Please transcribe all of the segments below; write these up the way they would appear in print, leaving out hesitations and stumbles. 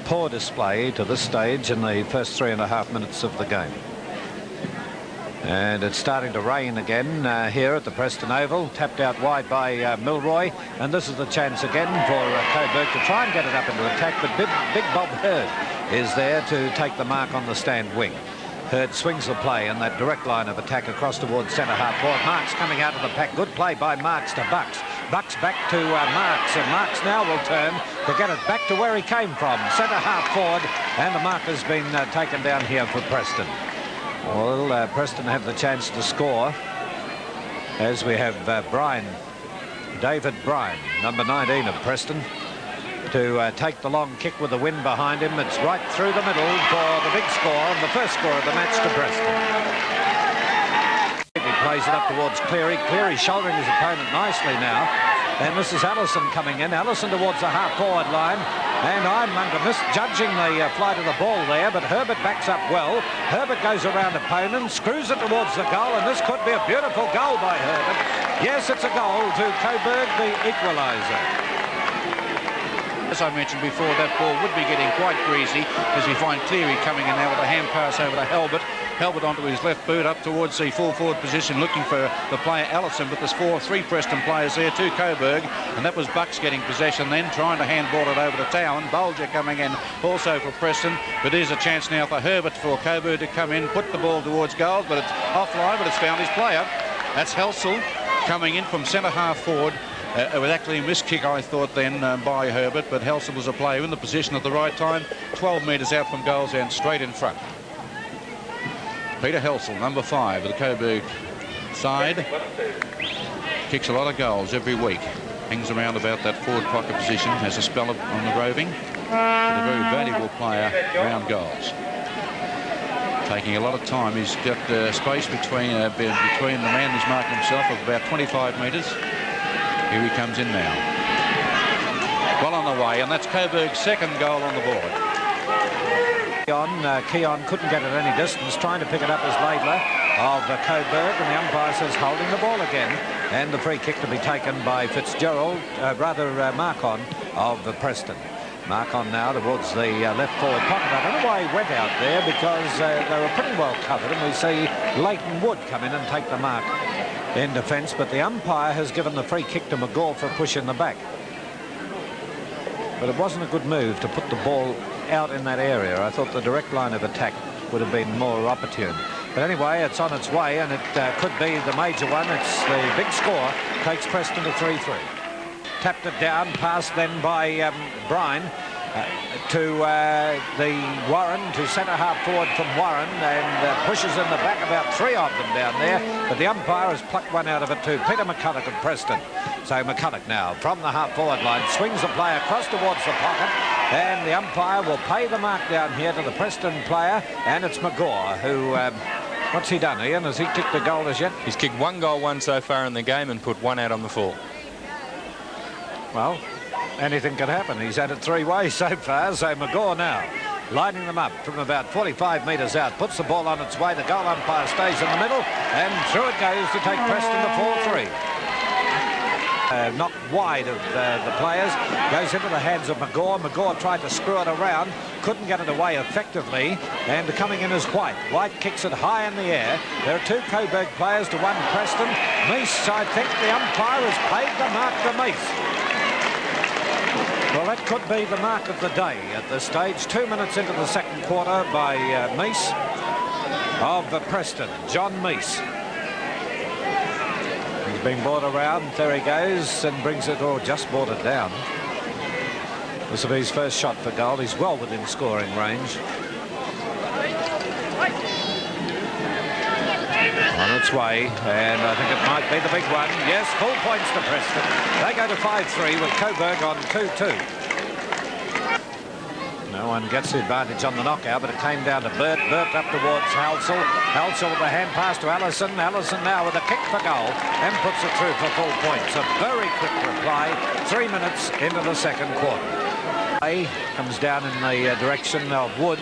poor display to this stage in the first 3.5 minutes of the game. And it's starting to rain again here at the Preston Oval. Tapped out wide by Milroy, and this is the chance again for Coburg to try and get it up into attack, but big Bob Hurd is there to take the mark on the stand wing. Hurd swings the play in that direct line of attack across towards centre half forward. Marks coming out of the pack. Good play by Marks to Bucks. Bucks back to Marks, and Marks now will turn to get it back to where he came from, centre half forward, and the mark has been taken down here for Preston. Well, Preston have the chance to score as we have David Bryan, number 19 of Preston, to take the long kick with the wind behind him. It's right through the middle for the big score, and the first score of the match to Preston. He plays it up towards Cleary. Cleary shouldering his opponent nicely now. And this is Allison coming in. Allison towards the half-forward line. And I'm under misjudging the flight of the ball there, but Herbert backs up well. Herbert goes around opponent, screws it towards the goal, and this could be a beautiful goal by Herbert. Yes, it's a goal to Coburg, the equaliser. As I mentioned before, that ball would be getting quite greasy as we find Cleary coming in now with a hand pass over to Halbert. Halbert onto his left boot up towards the full forward position looking for the player Allison, but there's three Preston players there, two Coburg, and that was Bucks getting possession then, trying to handball it over to Town. Bolger coming in also for Preston, but there's a chance now for Herbert for Coburg to come in, put the ball towards goal, but it's offline, but it's found his player. That's Helsel coming in from centre half forward. With actually a missed kick, I thought, then by Herbert, but Helsel was a player in the position at the right time, 12 metres out from goals and straight in front. Peter Helsel, number 5 of the Coburg side, kicks a lot of goals every week, hangs around about that forward pocket position, has a spell on the roving, but a very valuable player around goals. Taking a lot of time. He's got space between the man who's marking himself of about 25 metres. Here he comes in now. Well on the way, and that's Coburg's second goal on the board. Keon couldn't get it any distance, trying to pick it up as Laidler of Coburg, and the umpire says holding the ball again, and the free kick to be taken by Fitzgerald, Marcon of Preston. Marcon now towards the left forward pocket. I don't know why he went out there, because they were pretty well covered, and we see Leighton Wood come in and take the mark in defence, but the umpire has given the free kick to McGaw for a push in the back. But it wasn't a good move to put the ball out in that area. I thought the direct line of attack would have been more opportune. But anyway, it's on its way, and it could be the major one. It's the big score, takes Preston to 3-3. Tapped it down, passed then by Bryan to the Warren, to centre half forward from Warren, and pushes in the back, about 3 of them down there, but the umpire has plucked one out of it to Peter McCulloch of Preston. So McCulloch now from the half forward line swings the play across towards the pocket, and the umpire will pay the mark down here to the Preston player, and it's McGaw who what's he done, Ian? Has he kicked a goal as yet? He's kicked 1 goal so far in the game and put 1 out on the full. Well, anything could happen. He's had it 3 ways so far. So McGaw now lining them up from about 45 metres out, puts the ball on its way. The goal umpire stays in the middle, and through it goes to take Preston to 4-3. Knocked wide of the players, goes into the hands of McGaw. McGaw tried to screw it around, couldn't get it away effectively, and coming in is White. White kicks it high in the air. There are 2 Coburg players to 1 Preston. Meese, I think the umpire has paid the mark to Meese. Well, that could be the mark of the day at this stage. 2 minutes into the second quarter by Meese of Preston, John Meese. He's been brought around. There he goes and brings it, or just brought it down. This will be his first shot for goal. He's well within scoring range. On its way, and I think it might be the big one. Yes, full points to Preston. They go to 5-3 with Coburg on 2-2. No one gets the advantage on the knockout, but it came down to Burt. Burt up towards Helsel. Helsel with a hand pass to Allison. Allison now with a kick for goal and puts it through for full points. A very quick reply, 3 minutes into the second quarter. Comes down in the direction of Wood.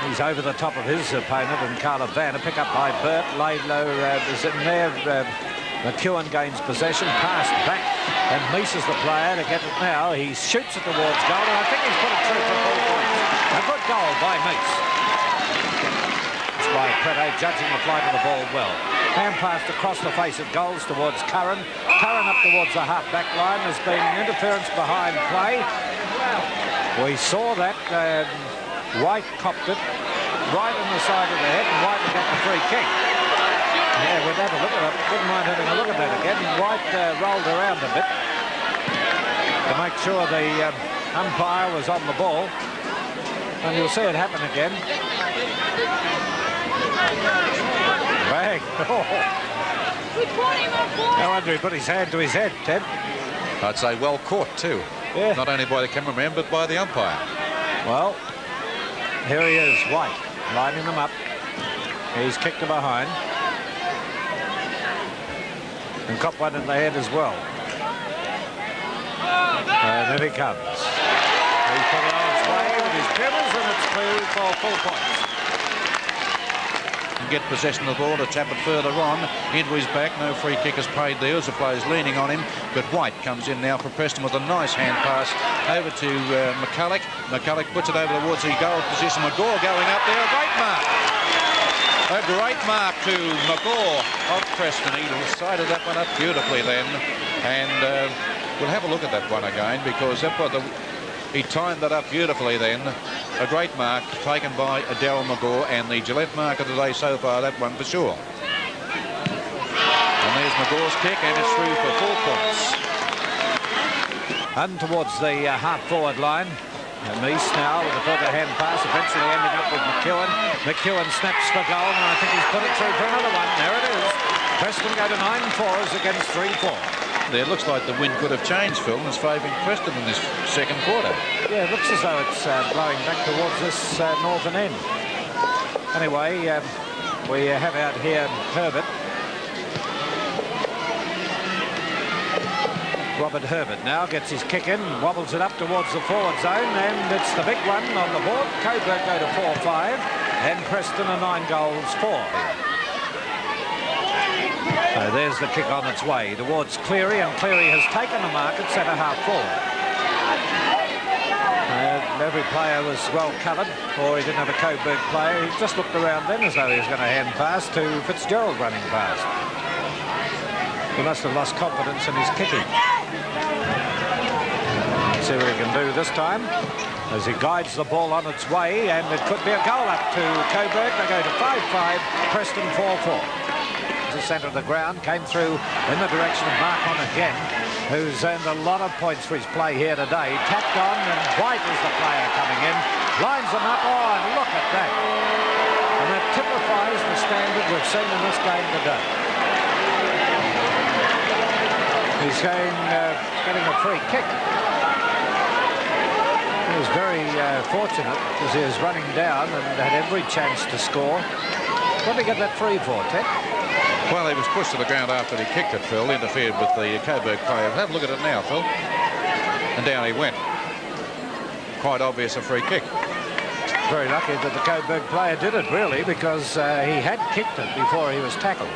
He's over the top of his opponent, and Carla Van, a pick up by Burt. Laidlow is in there. McEwen gains possession, passed back, and Meese is the player to get it now. He shoots it towards goal, and I think he's put it through for full point. goal by Meese. It's by Pretto, judging the flight of the ball well. Hand passed across the face of goals towards Curran. Curran up towards the half-back line. There's been interference behind play. We saw that. White copped it right on the side of the head, and White will get the free kick. Yeah, we'd have a look at it. Wouldn't mind having a look at that again. White rolled around a bit to make sure the umpire was on the ball. And you'll see it happen again. Bang. No wonder he put his hand to his head, Ted. I'd say well caught too. Yeah. Not only by the cameraman but by the umpire. Well, here he is, White, lining them up. He's kicked to behind. And caught one in the head as well. And here he comes. He's put it on its way with his dribbles, and it's clear for full points. Get possession of the ball to tap it further on into his back. No free kick is paid there as the player's leaning on him, but White comes in now for Preston with a nice hand pass over to McCulloch. McCulloch puts it over towards the goal position. McGaw going up there. A great mark. A great mark to McGaw of Preston. He sided that one up beautifully then, and we'll have a look at that one again because he timed that up beautifully then. A great mark taken by Darryl McGaw, and the Gillette mark of the day so far, that one for sure. And there's McGaw's kick, and it's through for 4 points. And towards the half-forward line. Meese now with a further hand pass, eventually ending up with McEwen. McEwen snaps for goal, and I think he's put it through for another one. There it is. Preston go to 9-4s against 3-4. There looks like the wind could have changed, Phil, and is favouring Preston in this second quarter. Yeah, it looks as though it's blowing back towards this northern end. Anyway, we have out here Herbert. Robert Herbert now gets his kick in, wobbles it up towards the forward zone, and it's the big one on the board. Coburg go to 4-5, and Preston are 9-4. So there's the kick on its way towards Cleary, and Cleary has taken the mark at centre half forward. Every player was well covered, or he didn't have a Coburg player. He just looked around then as though he was going to hand pass to Fitzgerald running past. He must have lost confidence in his kicking. See what he can do this time as he guides the ball on its way, and it could be a goal up to Coburg. They go to 5-5, Preston 4-4. The centre of the ground came through in the direction of Mark on again, who's earned a lot of points for his play here today. Tapped on, and White is the player coming in, lines them up. Oh, and look at that! And that typifies the standard we've seen in this game today. He's getting a free kick. He was very fortunate because he was running down and had every chance to score. What did he get that free for, Ted? Well, he was pushed to the ground after he kicked it, Phil, interfered with the Coburg player. Have a look at it now, Phil. And down he went. Quite obvious a free kick. Very lucky that the Coburg player did it, really, because he had kicked it before he was tackled.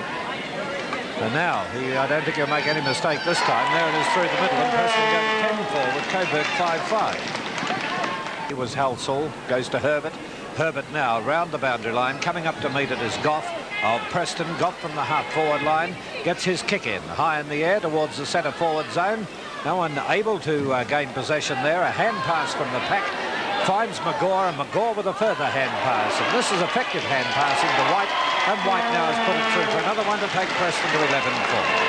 And now, I don't think he'll make any mistake this time. There it is through the middle, and Preston go 10-4 with Coburg 5-5. It was Halsall, goes to Herbert. Herbert now round the boundary line, coming up to meet it is Goff of Preston. Goff from the half-forward line gets his kick in, high in the air towards the centre-forward zone. No one able to gain possession there. A hand pass from the pack finds McGaw, and McGaw with a further hand pass. And this is effective hand passing to White, and White now has put it through for another one to take Preston to 11-4.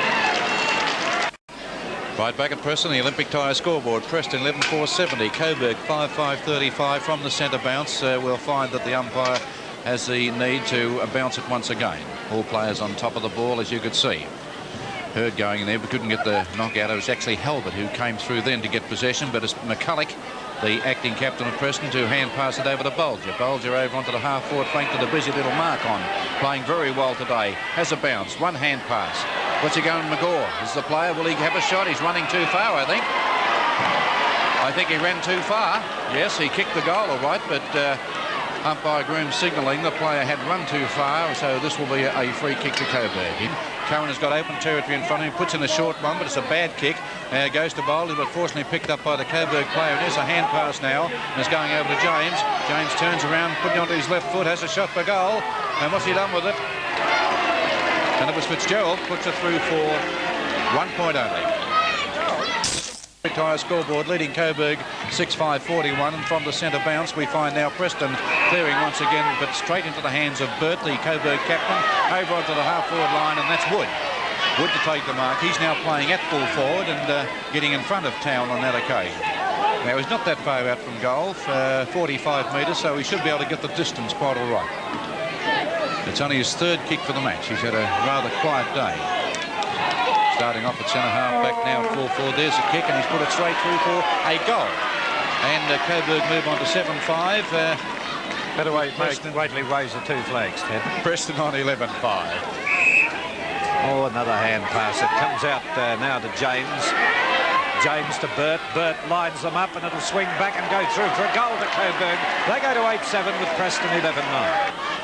Right back at Preston, the Olympic tyre scoreboard. Preston 11-4-70, Coburg 5-5-35 from the centre bounce. We'll find that the umpire has the need to bounce it once again. All players on top of the ball, as you could see. Hurd going in there, but couldn't get the knockout. It was actually Halbert who came through then to get possession, but it's McCulloch, the acting captain of Preston, to hand pass it over to Bolger. Bolger over onto the half-forward flank to the busy little Mark on. Playing very well today. Has a bounce. One hand pass. What's he going, McGaw? Is the player? Will he have a shot? He's running too far, I think. I think he ran too far. Yes, he kicked the goal all right, but umpire Groom signalling the player had run too far, so this will be a free kick to Coburg. Curran has got open territory in front of him, puts in a short one, but it's a bad kick. Goes to Bowley, but fortunately picked up by the Coburg player. And there's a hand pass now, and it's going over to James. James turns around, putting it onto his left foot, has a shot for goal. And what's he done with it? And it was Fitzgerald, puts it through for 1 point only. Retire scoreboard leading Coburg 6-5-41, and from the centre bounce we find now Preston clearing once again, but straight into the hands of Burt, the Coburg captain, over onto the half-forward line, and that's Wood. Wood to take the mark. He's now playing at full forward and getting in front of Town on that occasion. Now he's not that far out from goal, 45 metres, so he should be able to get the distance quite all right. It's only his third kick for the match. He's had a rather quiet day. Starting off at centre half back now at full forward. There's a kick and he's put it straight through for a goal. And Coburg move on to 7-5. Better wait till he waves the 2 flags, Ted. Preston on 11-5. Oh, another hand pass. It comes out now to James. James to Burt. Burt lines them up and it'll swing back and go through for a goal to Coburg. They go to 8-7 with Preston 11-9.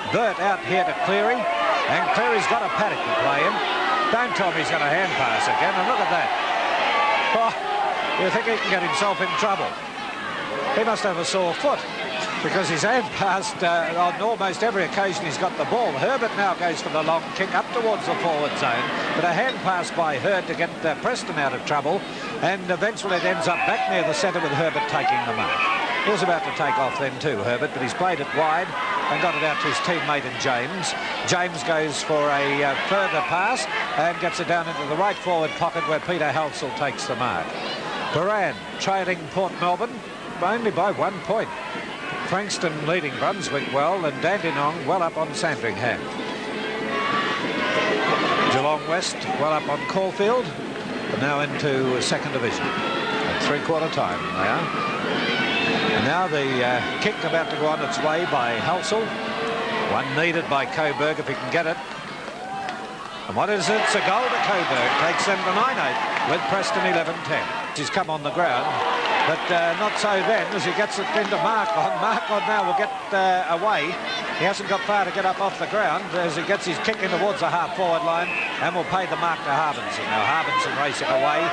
Burt out here to Cleary, and Cleary's got a paddock to play in. Don't tell me he's got a hand pass again, and look at that. Oh, you think he can get himself in trouble? He must have a sore foot, because his hand passed on almost every occasion he's got the ball. Herbert now goes for the long kick up towards the forward zone, but a hand pass by Hurd to get Preston out of trouble, and eventually it ends up back near the centre with Herbert taking the mark. He was about to take off then too, Herbert, but he's played it wide and got it out to his teammate in James. James goes for a further pass and gets it down into the right forward pocket where Peter Halsall takes the mark. Moran trailing Port Melbourne only by 1 point. Frankston leading Brunswick well, and Dandenong well up on Sandringham. Geelong West well up on Caulfield, and now into second division. At 3/4 time they are. And now the kick about to go on its way by Halsall. One needed by Coburg if he can get it. And what is it? It's a goal to Coburg. Takes them to 9-8 with Preston 11-10. He's come on the ground, but not so then as he gets it into Markon. Markon now will get away. He hasn't got far to get up off the ground as he gets his kick in towards the half-forward line and will pay the mark to Harbinson. Now Harbinson racing away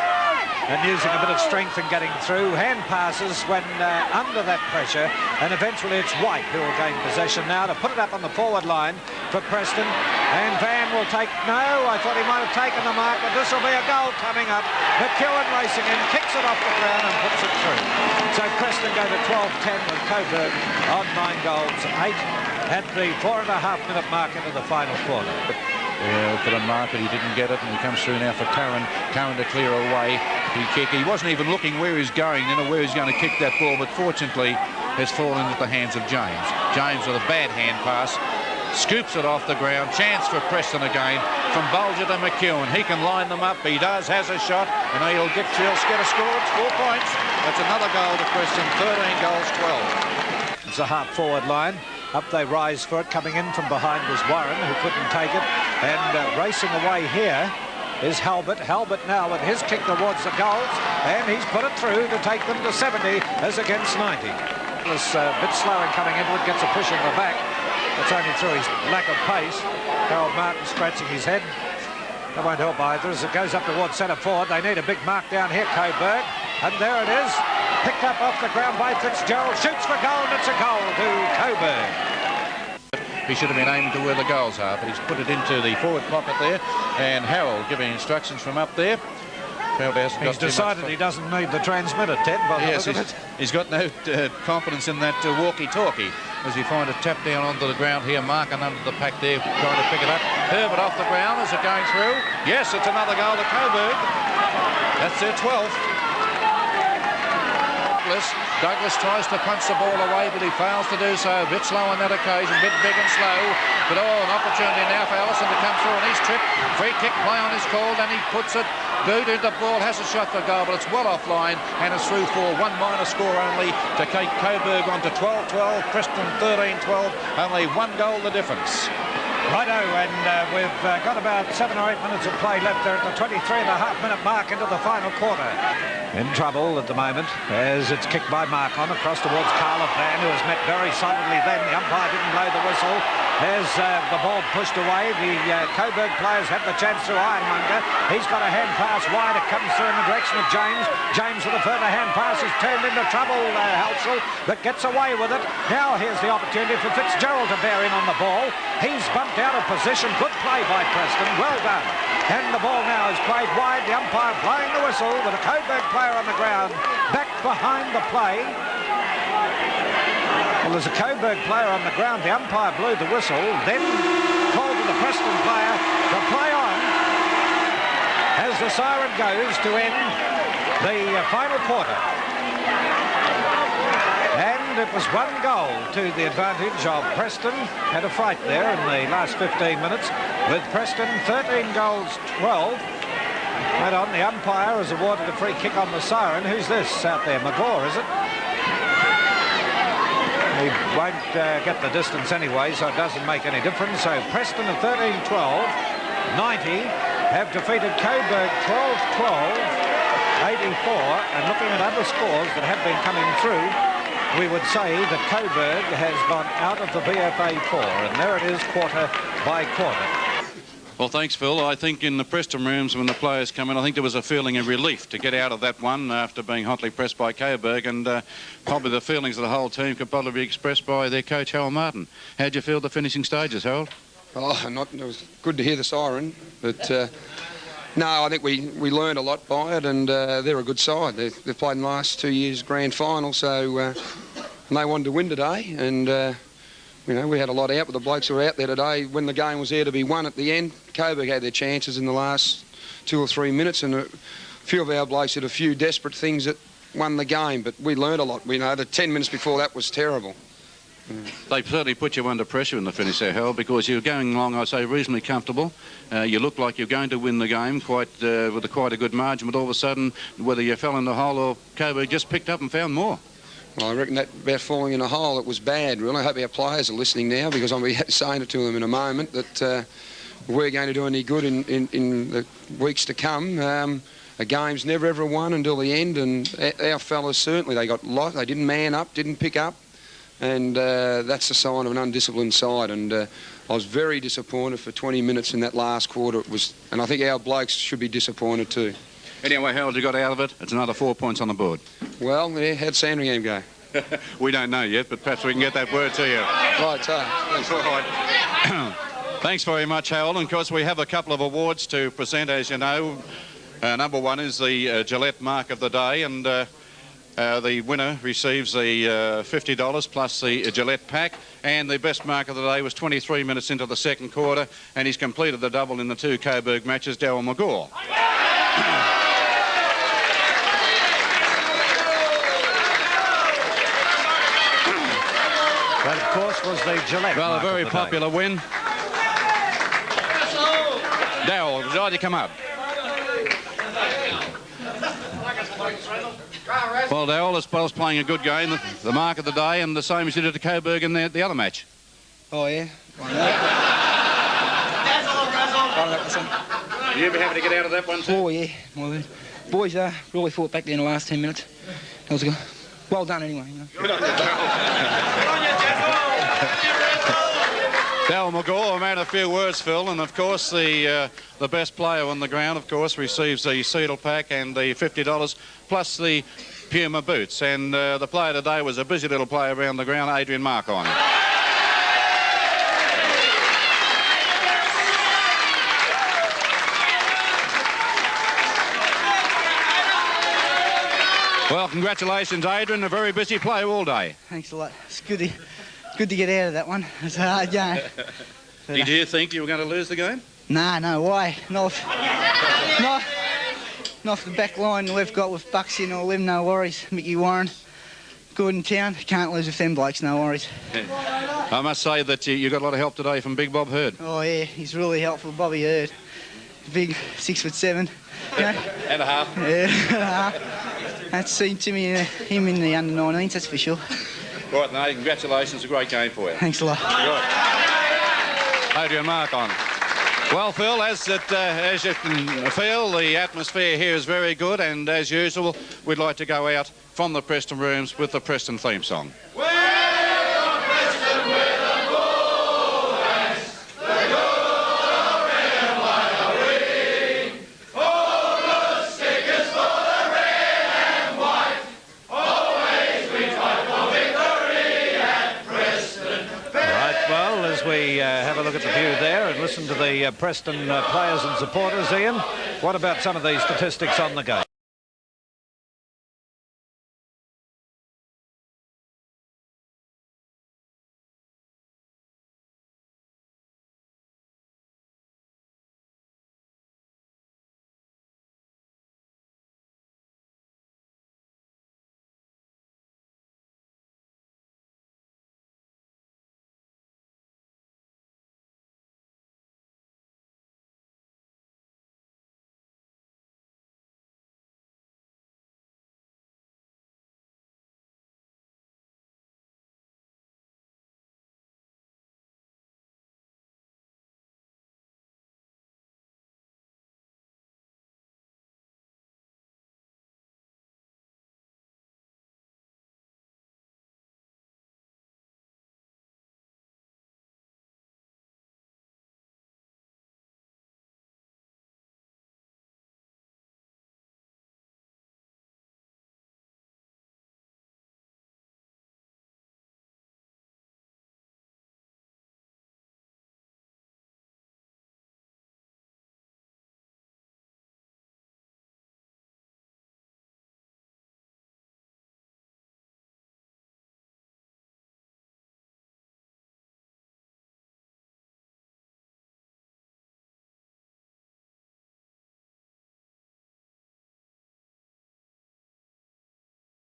and using a bit of strength and getting through. Hand passes when under that pressure, and eventually it's White who will gain possession now to put it up on the forward line for Preston. And Van will take, no, I thought he might have taken the mark, but this will be a goal coming up. McEwen racing in, kicks it off the ground and puts it through. So Preston go to 12-10 with Coburg on 9 goals, 8 at the 4.5-minute mark into the final quarter. Yeah, for the mark, but he didn't get it, and he comes through now for Curran. Curran to clear away. He wasn't even looking where he's going, where he's going to kick that ball, but fortunately has fallen into the hands of James. James with a bad hand pass, scoops it off the ground. Chance for Preston again from Bulger to McEwen. He can line them up. He does, has a shot, and he'll get a score. It's 4 points. That's another goal to Preston. 13 goals, 12. It's a half-forward line. Up they rise for it. Coming in from behind was Warren, who couldn't take it. And racing away here is Halbert. Halbert now with his kick towards the goals, and he's put it through to take them to 70 as against 90. Was a bit slow in coming into it, gets a push in the back. It's only through his lack of pace. Harold Martin scratching his head. That won't help either as it goes up towards centre forward. They need a big mark down here, Coburg. And there it is. Picked up off the ground by Fitzgerald. Shoots for goal, and it's a goal to Coburg. He should have been aiming to where the goals are, but he's put it into the forward pocket there. And Harold giving instructions from up there. He's decided he doesn't need the transmitter, Ted. Yes, he's got no confidence in that walkie-talkie as you find it tapped down onto the ground here. Markin under the pack there, trying to pick it up. Herbert off the ground. Is it going through? Yes, it's another goal to Coburg. That's their 12th. Douglas tries to punch the ball away, but he fails to do so. A bit slow on that occasion, a bit big and slow. But an opportunity now for Allison to come through, and he's tripped. Free kick play on is called, and he puts it. Boot into the ball, has a shot for goal, but it's well offline, and it's through for 1 minor score only to take Coburg on to 12-12. Preston 13-12, only 1 goal the difference. Righto, and we've got about 7 or 8 minutes of play left there at the 23.5-minute mark into the final quarter. In trouble at the moment as it's kicked by Markon across towards Carla Van, who has met very solidly then. The umpire didn't blow the whistle. There's the ball pushed away. The Coburg players have the chance through Ironmonger. He's got a hand pass wide. It comes through in the direction of James. James with a further hand pass is turned into trouble, Halsall, but gets away with it. Now here's the opportunity for Fitzgerald to bear in on the ball. He's bumped out of position. Good play by Preston. Well done. And the ball now is played wide. The umpire blowing the whistle with a Coburg player on the ground. Back behind the play. Well, there's a Coburg player on the ground. The umpire blew the whistle, then called to the Preston player to play on as the siren goes to end the final quarter. And it was 1 goal to the advantage of Preston. Had a fight there in the last 15 minutes with Preston 13 goals 12. Right on, the umpire has awarded a free kick on the siren. Who's this out there? McGaw, is it? He won't get the distance anyway, so it doesn't make any difference. So Preston at 13-12, 90 have defeated Coburg 12-12, 84. And looking at other scores that have been coming through, we would say that Coburg has gone out of the VFA 4. And there it is, quarter by quarter. Well, thanks, Phil. I think in the Preston rooms when the players come in, I think there was a feeling of relief to get out of that one after being hotly pressed by Coburg, and probably the feelings of the whole team could probably be expressed by their coach, Harold Martin. How'd you feel the finishing stages, Harold? Oh, it was good to hear the siren, but no, I think we learned a lot by it, and they're a good side. They've played in the last 2 years grand final, so and they wanted to win today, and you know, we had a lot out, but the blokes who were out there today, when the game was there to be won at the end, Coburg had their chances in the last 2 or 3 minutes, and a few of our blokes did a few desperate things that won the game, but we learned a lot. We know the 10 minutes before that was terrible. They certainly put you under pressure in the finish there, Harold, because you're going along, I say, reasonably comfortable. You look like you're going to win the game with quite a good margin, but all of a sudden, whether you fell in the hole or Coburg just picked up and found more. Well, I reckon that about falling in a hole, it was bad, really. I hope our players are listening now, because I'll be saying it to them in a moment that we're going to do any good in the weeks to come. A game's never ever won until the end, and our fellas certainly, they got lost. They didn't man up, didn't pick up, and that's a sign of an undisciplined side. And I was very disappointed for 20 minutes in that last quarter. And I think our blokes should be disappointed too. Anyway, Harold, you got out of it. It's another 4 points on the board. Well, yeah, how'd Sandringham go? We don't know yet, but perhaps we can get that word to you. Right, thanks. Right. Thanks very much, Harold. And of course, we have a couple of awards to present, as you know. Number one is the Gillette Mark of the Day, and the winner receives the $50 plus the Gillette pack. And the best mark of the day was 23 minutes into the second quarter, and he's completed the double in the 2 Coburg matches, Darryl McGaw. That, of course, was the Gillette. Well, a very popular win. Darryl, would you come up? Well, Darryl, as well as playing a good game, the mark of the day, and the same as you did to Coburg in the other match. Oh, yeah. You be happy to get out of that one too? Oh, yeah. Well, the boys really fought back there in the last 10 minutes. That was good. Well done anyway. You know. Good on you, Darryl McGaw, a man of few words, Phil, and of course the best player on the ground, of course, receives the Seidel pack and the $50 plus the Puma boots. And the player today was a busy little player around the ground, Adrian Markon. Well, congratulations, Adrian. A very busy player all day. Thanks a lot. It's good to get out of that one. It's a hard game. Did you think you were going to lose the game? Nah, no way. Not the back line we've got with Bucks in all them, no worries. Mickey Warren, good in town. Can't lose with them blokes, no worries. I must say that you got a lot of help today from Big Bob Hurd. Oh, yeah, he's really helpful, Bobby Hurd. Big 6'7", you know. And a half. Yeah, and a half. That's seen to me, him in the under-19s, that's for sure. Right, no, congratulations. A great game for you. Thanks a lot. Good. Adrian Markon. Well, Phil, as you can feel, the atmosphere here is very good, and as usual, we'd like to go out from the Preston rooms with the Preston theme song. we have a look at the view there and listen to the Preston players and supporters, Ian, what about some of these statistics on the game?